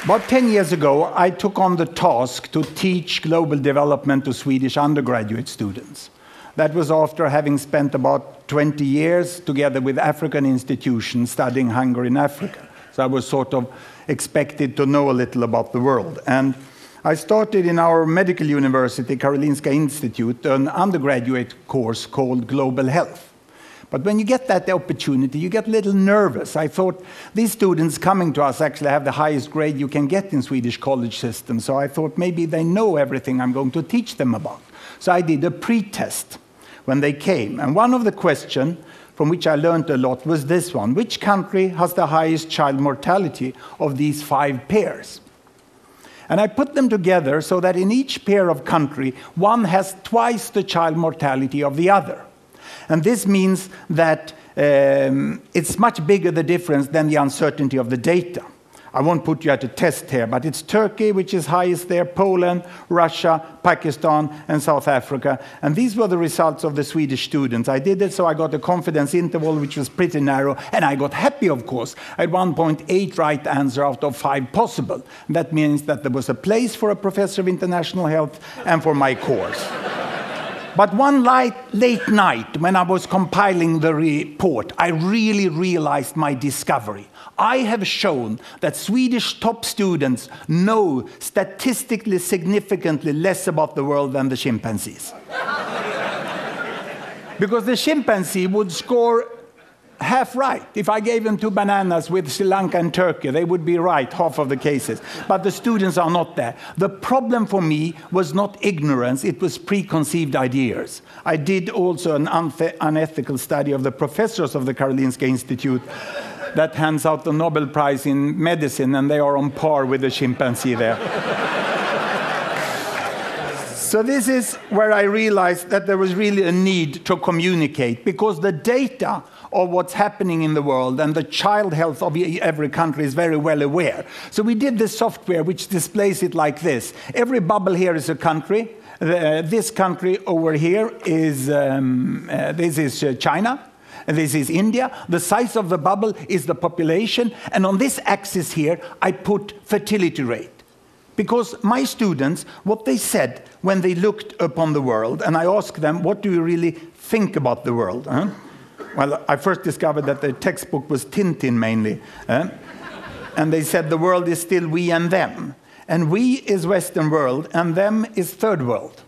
About 10 years ago, I took on the task to teach global development to Swedish undergraduate students. That was after having spent about 20 years together with African institutions studying hunger in Africa. So I was sort of expected to know a little about the world. And I started in our medical university, Karolinska Institute, an undergraduate course called Global Health. But when you get that opportunity, you get a little nervous. I thought these students coming to us actually have the highest grade you can get in Swedish college system. So I thought maybe they know everything I'm going to teach them about. So I did a pre-test when they came. And one of the questions from which I learned a lot was this one. Which country has the highest child mortality of these 5 pairs? And I put them together so that in each pair of country, one has twice the child mortality of the other. And this means that it's much bigger the difference than the uncertainty of the data. I won't put you at a test here, but it's Turkey, which is highest there, Poland, Russia, Pakistan, and South Africa. And these were the results of the Swedish students. I did it, so I got a confidence interval, which was pretty narrow, and I got happy, of course. I had 1.8 right answer out of 5 possible. And that means that there was a place for a professor of international health and for my course. But one late night, when I was compiling the report, I really realized my discovery. I have shown that Swedish top students know statistically significantly less about the world than the chimpanzees. Because the chimpanzee would score half right. If I gave them 2 bananas with Sri Lanka and Turkey, they would be right, half of the cases. But the students are not there. The problem for me was not ignorance, it was preconceived ideas. I did also an unethical study of the professors of the Karolinska Institute that hands out the Nobel Prize in medicine, and they are on par with the chimpanzee there. So this is where I realized that there was really a need to communicate, because the data of what's happening in the world and the child health of every country is very well aware. So we did this software which displays it like this. Every bubble here is a country. This country over here is this is China. This is India. The size of the bubble is the population. And on this axis here, I put fertility rate. Because my students, what they said when they looked upon the world, and I asked them, what do you really think about the world? Huh? Well, I first discovered that the textbook was Tintin mainly. And they said the world is still we and them. And we is Western world, and them is third world.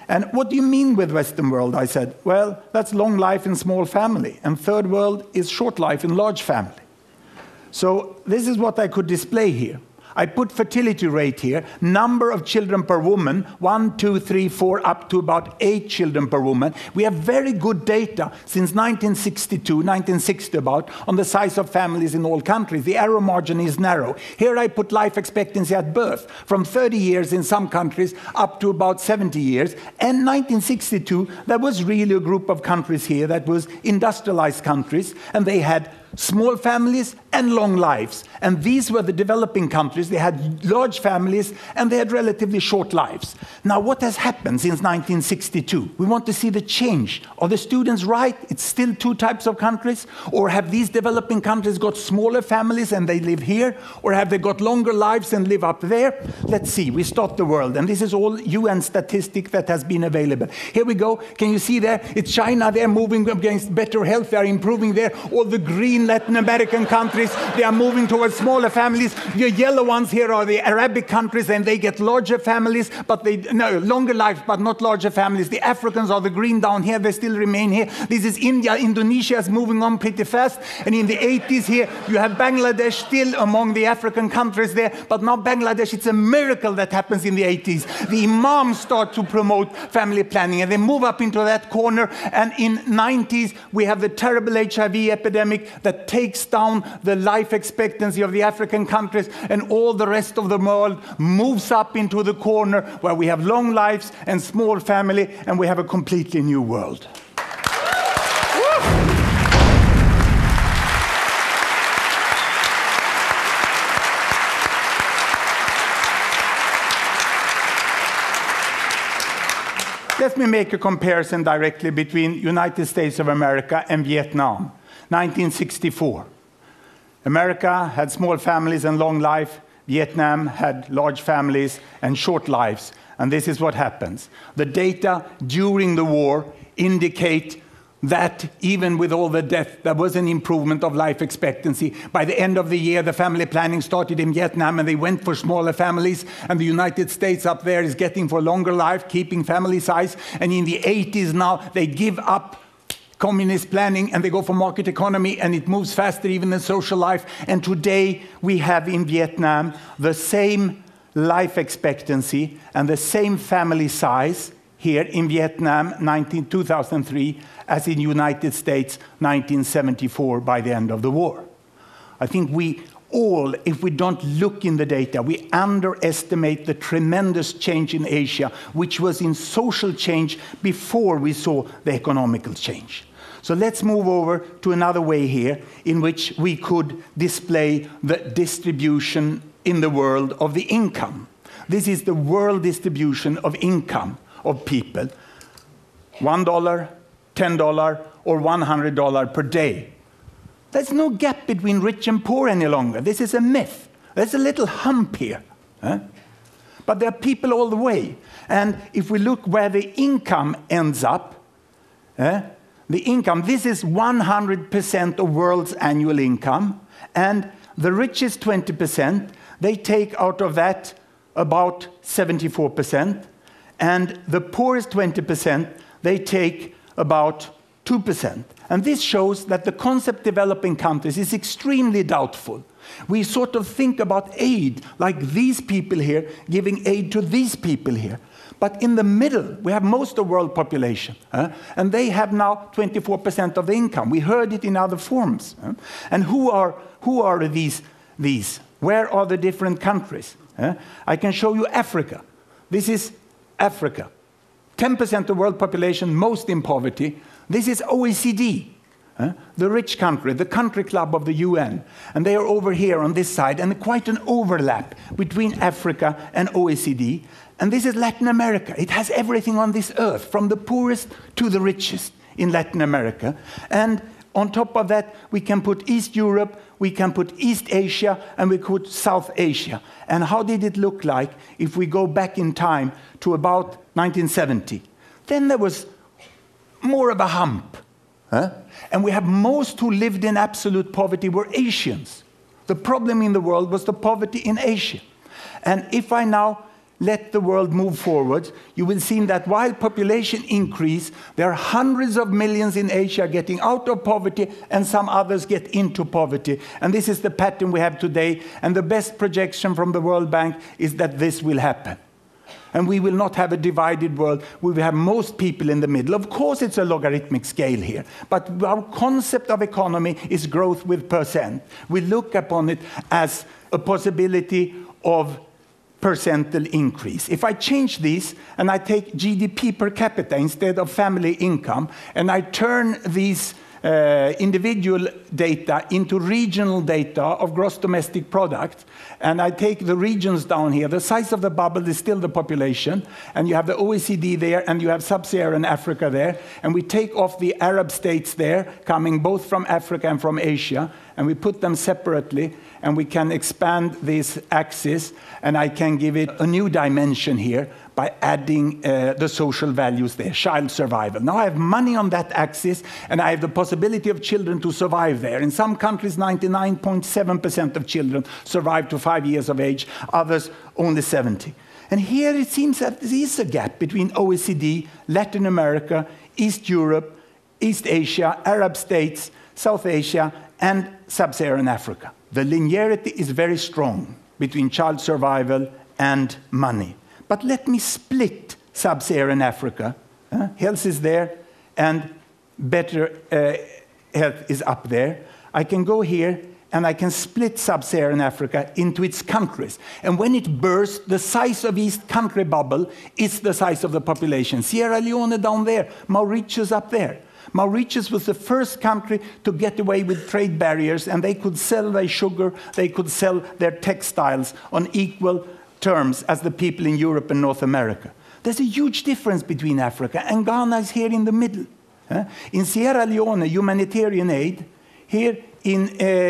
And what do you mean with Western world? I said, well, that's long life in small family. And third world is short life in large family. So this is what I could display here. I put fertility rate here, number of children per woman, 1, 2, 3, 4, up to about 8 children per woman. We have very good data since 1962, 1960 about, on the size of families in all countries. The error margin is narrow. Here I put life expectancy at birth, from 30 years in some countries up to about 70 years. And 1962, there was really a group of countries here that was industrialized countries, and they had small families and long lives. And these were the developing countries. They had large families and they had relatively short lives. Now, what has happened since 1962? We want to see the change. Are the students right? It's still 2 types of countries? Or have these developing countries got smaller families and they live here? Or have they got longer lives and live up there? Let's see. We start the world. And this is all UN statistic that has been available. Here we go. Can you see there? It's China. They're moving against better health. They're improving there. All the green Latin American countries, they are moving towards smaller families. The yellow ones here are the Arabic countries, and they get larger families, but longer lives, but not larger families. The Africans are the green down here. They still remain here. This is India. Indonesia is moving on pretty fast. And in the 80s here, you have Bangladesh still among the African countries there. But now Bangladesh, it's a miracle that happens in the 80s. The imams start to promote family planning, and they move up into that corner. And in 90s, we have the terrible HIV epidemic that takes down the life expectancy of the African countries, and all the rest of the world moves up into the corner where we have long lives and small family, and we have a completely new world. Let me make a comparison directly between United States of America and Vietnam. 1964. America had small families and long life. Vietnam had large families and short lives, and this is what happens. The data during the war indicate that even with all the death, there was an improvement of life expectancy. By the end of the year, the family planning started in Vietnam, and they went for smaller families. And the United States up there is getting for longer life, keeping family size. And in the 80s now, they give up communist planning, and they go for market economy, and it moves faster even than social life. And today, we have in Vietnam the same life expectancy and the same family size here in Vietnam, 2003, as in United States, 1974, by the end of the war. I think we all, if we don't look in the data, we underestimate the tremendous change in Asia, which was in social change before we saw the economical change. So let's move over to another way here, in which we could display the distribution in the world of the income. This is the world distribution of income of people. $1, $10, or $100 per day. There's no gap between rich and poor any longer. This is a myth. There's a little hump here. But there are people all the way. And if we look where the income ends up, the income, this is 100% of world's annual income. And the richest 20%, they take out of that about 74%. And the poorest 20%, they take about 2%. And this shows that the concept developing countries is extremely doubtful. We sort of think about aid, like these people here giving aid to these people here. But in the middle, we have most of the world population. And they have now 24% of the income. We heard it in other forms. And who are these? Where are the different countries? I can show you Africa. This is Africa. 10% of world population, most in poverty. This is OECD, the rich country, the country club of the UN. And they are over here on this side, and quite an overlap between Africa and OECD. And this is Latin America. It has everything on this earth, from the poorest to the richest in Latin America. And on top of that, we can put East Europe, we can put East Asia, and we put South Asia. And how did it look like if we go back in time to about 1970? Then there was more of a hump. And we have most who lived in absolute poverty were Asians. The problem in the world was the poverty in Asia. And if I now let the world move forward, you will see that while population increase, there are hundreds of millions in Asia getting out of poverty, and some others get into poverty. And this is the pattern we have today. And the best projection from the World Bank is that this will happen. And we will not have a divided world. We will have most people in the middle. Of course, it's a logarithmic scale here. But our concept of economy is growth with percent. We look upon it as a possibility of percentage increase. If I change these and I take GDP per capita instead of family income, and I turn these individual data into regional data of gross domestic product, and I take the regions down here, the size of the bubble is still the population, and you have the OECD there, and you have sub-Saharan Africa there, and we take off the Arab states there, coming both from Africa and from Asia, and we put them separately, and we can expand this axis, and I can give it a new dimension here by adding the social values there, child survival. Now I have money on that axis, and I have the possibility of children to survive there. In some countries, 99.7% of children survive to 5 years of age, others only 70. And here it seems that there is a gap between OECD, Latin America, East Europe, East Asia, Arab states, South Asia, and Sub-Saharan Africa. The linearity is very strong between child survival and money. But let me split Sub-Saharan Africa. Health is there, and better health is up there. I can go here, and I can split Sub-Saharan Africa into its countries. And when it bursts, the size of each country bubble is the size of the population. Sierra Leone down there, Mauritius up there. Mauritius was the first country to get away with trade barriers, and they could sell their sugar, they could sell their textiles on equal terms as the people in Europe and North America. There's a huge difference between Africa, and Ghana is here in the middle. In Sierra Leone, humanitarian aid. Here in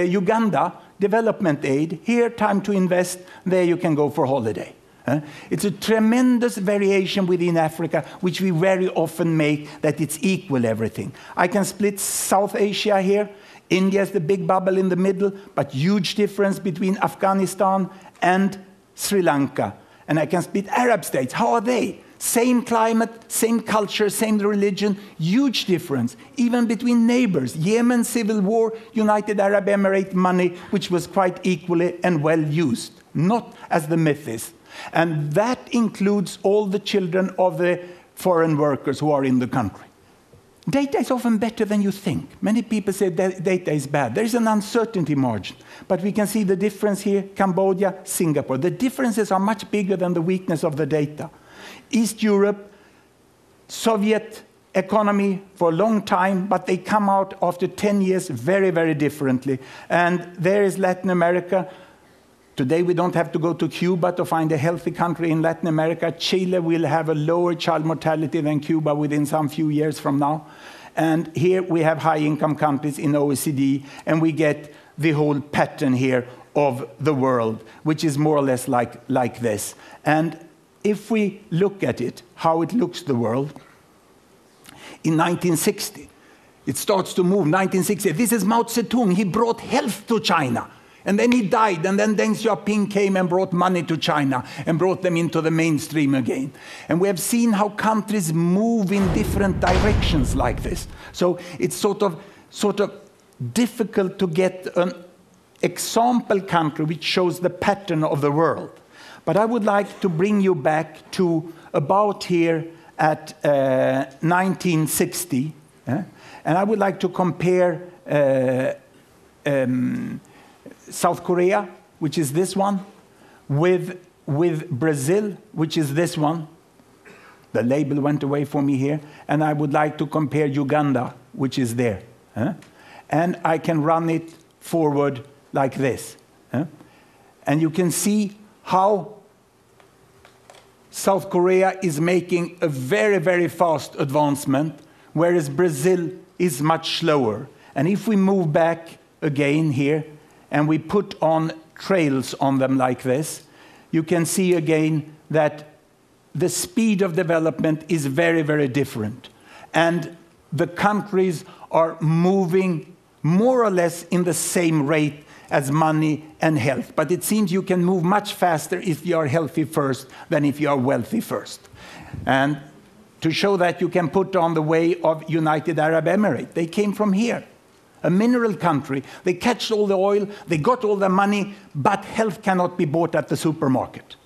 Uganda, development aid. Here, time to invest. There you can go for holiday. It's a tremendous variation within Africa, which we very often make that it's equal everything. I can split South Asia here. India is the big bubble in the middle, but huge difference between Afghanistan and Sri Lanka. And I can split Arab states. How are they? Same climate, same culture, same religion, huge difference. Even between neighbors. Yemen, civil war, United Arab Emirates money, which was quite equally and well used. Not as the myth is. And that includes all the children of the foreign workers who are in the country. Data is often better than you think. Many people say that data is bad. There is an uncertainty margin. But we can see the difference here, Cambodia, Singapore. The differences are much bigger than the weakness of the data. East Europe, Soviet economy for a long time, but they come out after 10 years very, very differently. And there is Latin America. Today we don't have to go to Cuba to find a healthy country in Latin America. Chile will have a lower child mortality than Cuba within some few years from now. And here we have high-income countries in OECD, and we get the whole pattern here of the world, which is more or less like this. And if we look at it, how it looks the world, in 1960, it starts to move, 1960. This is Mao Zedong. He brought health to China. And then he died, and then Deng Xiaoping came and brought money to China and brought them into the mainstream again. And we have seen how countries move in different directions like this. So it's sort of difficult to get an example country which shows the pattern of the world. But I would like to bring you back to about here at 1960. And I would like to compare South Korea, which is this one, with Brazil, which is this one. The label went away for me here. And I would like to compare Uganda, which is there. And I can run it forward like this. And you can see how South Korea is making a very, very fast advancement, whereas Brazil is much slower. And if we move back again here, and we put on trails on them like this, you can see again that the speed of development is very, very different. And the countries are moving more or less in the same rate as money and health. But it seems you can move much faster if you are healthy first than if you are wealthy first. And to show that, you can put on the way of United Arab Emirates. They came from here. A mineral country. They catch all the oil, they got all the money, but health cannot be bought at the supermarket.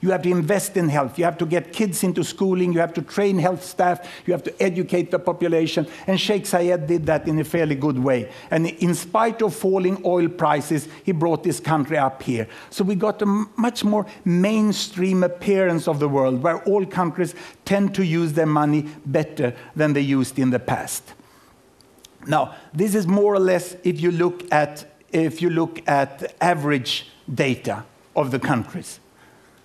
You have to invest in health. You have to get kids into schooling. You have to train health staff. You have to educate the population. And Sheikh Zayed did that in a fairly good way. And in spite of falling oil prices, he brought this country up here. So we got a much more mainstream appearance of the world, where all countries tend to use their money better than they used in the past. Now, this is more or less if you look at average data of the countries.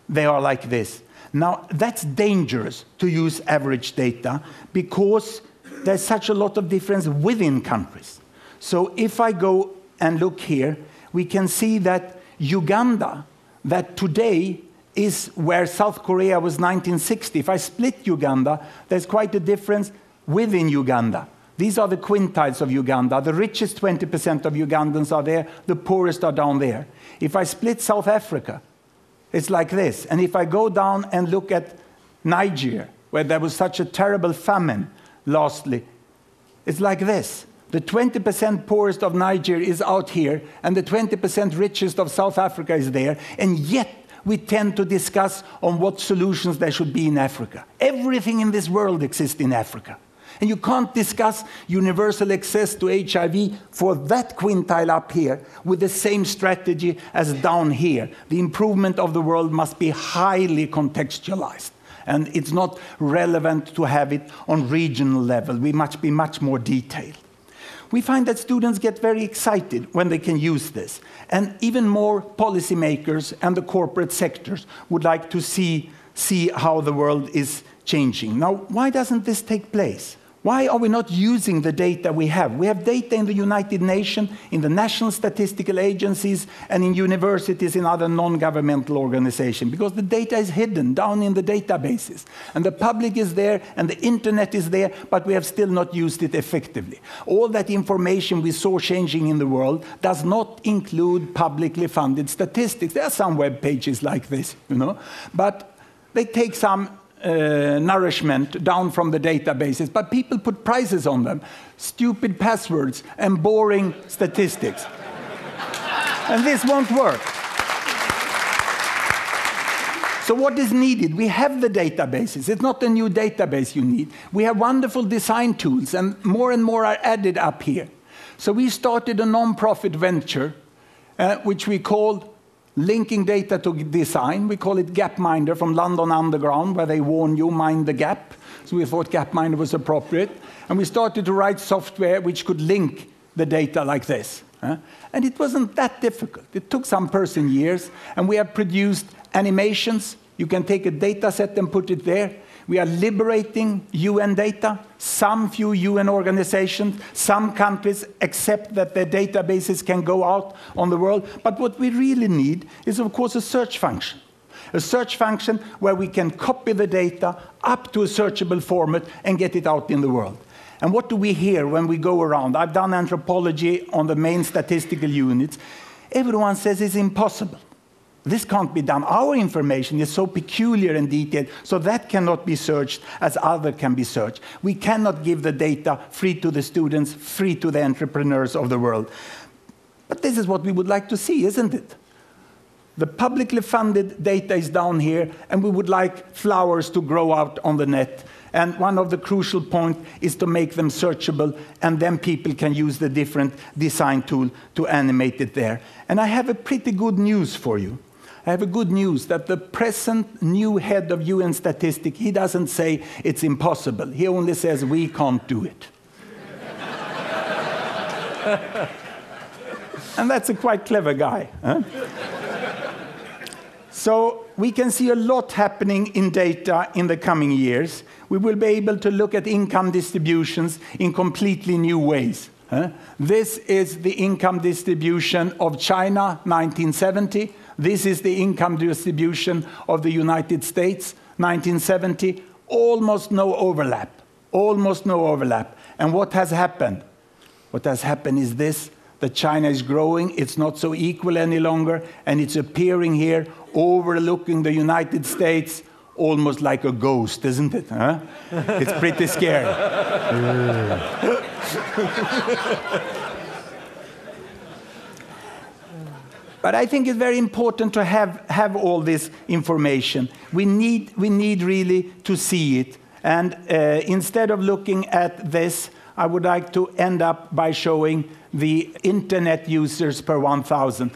They are like this. Now, that's dangerous to use average data because there's such a lot of difference within countries. So if I go and look here, we can see that Uganda, that today is where South Korea was 1960. If I split Uganda, there's quite a difference within Uganda. These are the quintiles of Uganda. The richest 20% of Ugandans are there. The poorest are down there. If I split South Africa, it's like this. And if I go down and look at Niger, where there was such a terrible famine, lastly, it's like this. The 20% poorest of Niger is out here, and the 20% richest of South Africa is there. And yet, we tend to discuss on what solutions there should be in Africa. Everything in this world exists in Africa. And you can't discuss universal access to HIV for that quintile up here with the same strategy as down here. The improvement of the world must be highly contextualized. And it's not relevant to have it on regional level. We must be much more detailed. We find that students get very excited when they can use this. And even more policymakers and the corporate sectors would like to see how the world is changing. Now, why doesn't this take place? Why are we not using the data we have? We have data in the United Nations, in the national statistical agencies, and in universities, in other non-governmental organizations, because the data is hidden down in the databases. And the public is there, and the internet is there, but we have still not used it effectively. All that information we saw changing in the world does not include publicly funded statistics. There are some web pages like this, but they take some nourishment down from the databases, but people put prices on them. Stupid passwords and boring statistics. And this won't work. So what is needed? We have the databases. It's not a new database you need. We have wonderful design tools, and more are added up here. So we started a non-profit venture, which we called Linking Data to Design. We call it Gapminder, from London Underground, where they warn you, mind the gap. So we thought Gapminder was appropriate. And we started to write software which could link the data like this. And it wasn't that difficult. It took some person years. And we have produced animations. You can take a data set and put it there. We are liberating UN data. Some few UN organizations, some countries accept that their databases can go out on the world. But what we really need is, of course, a search function. A search function where we can copy the data up to a searchable format and get it out in the world. And what do we hear when we go around? I've done anthropology on the main statistical units. Everyone says it's impossible. This can't be done. Our information is so peculiar and detailed, so that cannot be searched as other can be searched. We cannot give the data free to the students, free to the entrepreneurs of the world. But this is what we would like to see, isn't it? The publicly funded data is down here, and we would like flowers to grow out on the net. And one of the crucial points is to make them searchable, and then people can use the different design tool to animate it there. And I have a pretty good news for you. I have a good news that the present new head of UN Statistics, he doesn't say it's impossible. He only says we can't do it. And that's a quite clever guy. Huh? So we can see a lot happening in data in the coming years. We will be able to look at income distributions in completely new ways. This is the income distribution of China, 1970. This is the income distribution of the United States, 1970. Almost no overlap. Almost no overlap. And what has happened? What has happened is this. That China is growing, it's not so equal any longer, and it's appearing here, overlooking the United States, almost like a ghost, isn't it? Huh? It's pretty scary. But I think it's very important to have all this information. We need really to see it. And instead of looking at this, I would like to end up by showing the internet users per 1,000.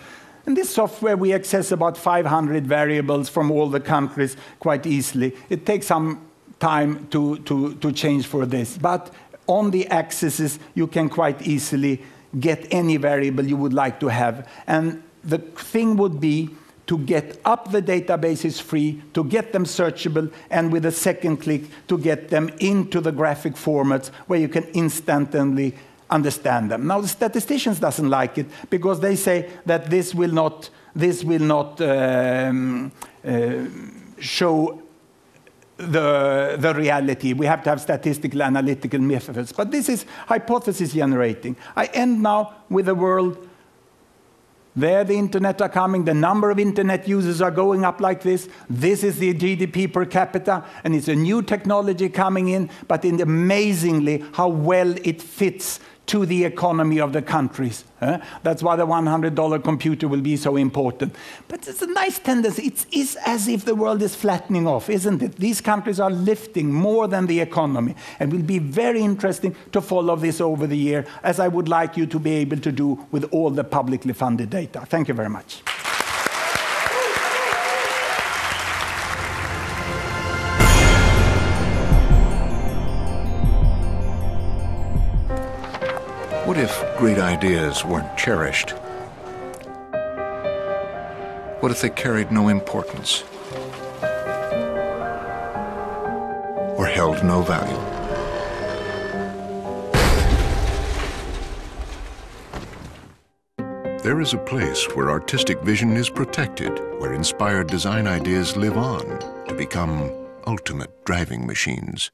In this software, we access about 500 variables from all the countries quite easily. It takes some time to change for this. But on the axes, you can quite easily get any variable you would like to have. And the thing would be to get up the databases free, to get them searchable, and with a second click to get them into the graphic formats where you can instantly understand them. Now, the statisticians doesn't like it because they say that this will not show the reality. We have to have statistical analytical methods. But this is hypothesis generating. I end now with a world there the internet are coming, the number of internet users are going up like this. This is the GDP per capita, and it's a new technology coming in, but amazingly how well it fits to the economy of the countries. That's why the $100 computer will be so important. But it's a nice tendency. It is as if the world is flattening off, isn't it? These countries are lifting more than the economy. And it will be very interesting to follow this over the year, as I would like you to be able to do with all the publicly funded data. Thank you very much. What if great ideas weren't cherished? What if they carried no importance or held no value? There is a place where artistic vision is protected, where inspired design ideas live on to become ultimate driving machines.